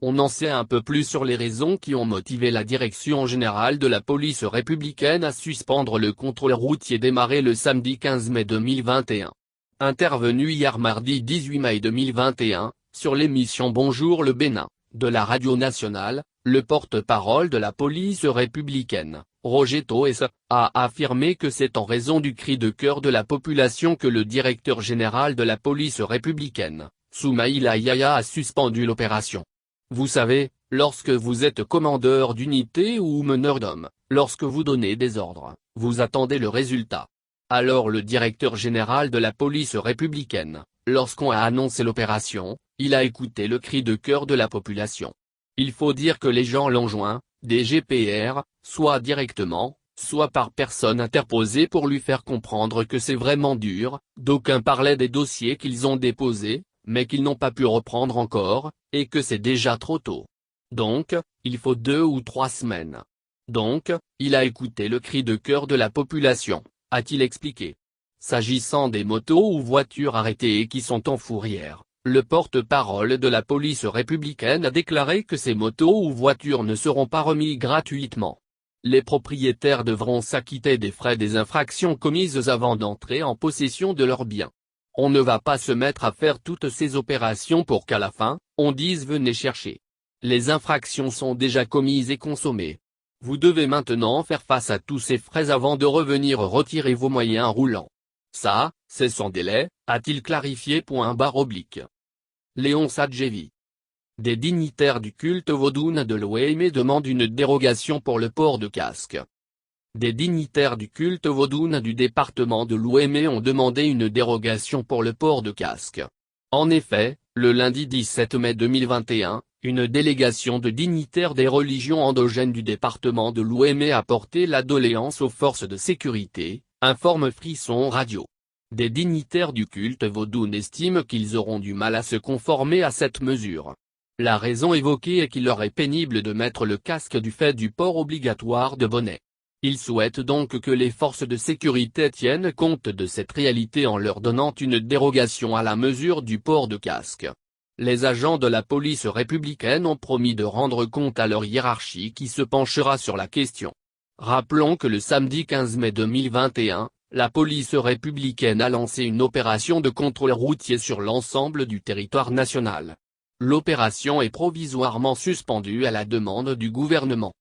on en sait un peu plus sur les raisons qui ont motivé la Direction générale de la police républicaine à suspendre le contrôle routier démarré le samedi 15 mai 2021. Intervenu hier mardi 18 mai 2021, sur l'émission Bonjour le Bénin, de la radio nationale, le porte-parole de la police républicaine, Roger Toes, a affirmé que c'est en raison du cri de cœur de la population que le directeur général de la police républicaine, Soumaïla Yahya, a suspendu l'opération. Vous savez, lorsque vous êtes commandeur d'unité ou meneur d'hommes, lorsque vous donnez des ordres, vous attendez le résultat. Alors le directeur général de la police républicaine, lorsqu'on a annoncé l'opération, il a écouté le cri de cœur de la population. Il faut dire que les gens l'ont joint, des GPR, soit directement, soit par personne interposée pour lui faire comprendre que c'est vraiment dur. D'aucuns parlaient des dossiers qu'ils ont déposés, mais qu'ils n'ont pas pu reprendre encore, et que c'est déjà trop tôt. Donc, il faut 2 ou 3 semaines. Donc, il a écouté le cri de cœur de la population, a-t-il expliqué. S'agissant des motos ou voitures arrêtées et qui sont en fourrière, le porte-parole de la police républicaine a déclaré que ces motos ou voitures ne seront pas remis gratuitement. Les propriétaires devront s'acquitter des frais des infractions commises avant d'entrer en possession de leurs biens. On ne va pas se mettre à faire toutes ces opérations pour qu'à la fin, on dise venez chercher. Les infractions sont déjà commises et consommées. Vous devez maintenant faire face à tous ces frais avant de revenir retirer vos moyens roulants. Ça, c'est sans délai, a-t-il clarifié. Léon Sadjevi. Des dignitaires du culte vaudoune de l'Ouémé demandent une dérogation pour le port de casque. Des dignitaires du culte vaudoune du département de l'Ouémé ont demandé une dérogation pour le port de casque. En effet, le lundi 17 mai 2021, une délégation de dignitaires des religions endogènes du département de l'Ouémé a porté la doléance aux forces de sécurité, informe Frisson Radio. Des dignitaires du culte vaudoune estiment qu'ils auront du mal à se conformer à cette mesure. La raison évoquée est qu'il leur est pénible de mettre le casque du fait du port obligatoire de bonnet. Ils souhaitent donc que les forces de sécurité tiennent compte de cette réalité en leur donnant une dérogation à la mesure du port de casque. Les agents de la police républicaine ont promis de rendre compte à leur hiérarchie qui se penchera sur la question. Rappelons que le samedi 15 mai 2021, la police républicaine a lancé une opération de contrôle routier sur l'ensemble du territoire national. L'opération est provisoirement suspendue à la demande du gouvernement.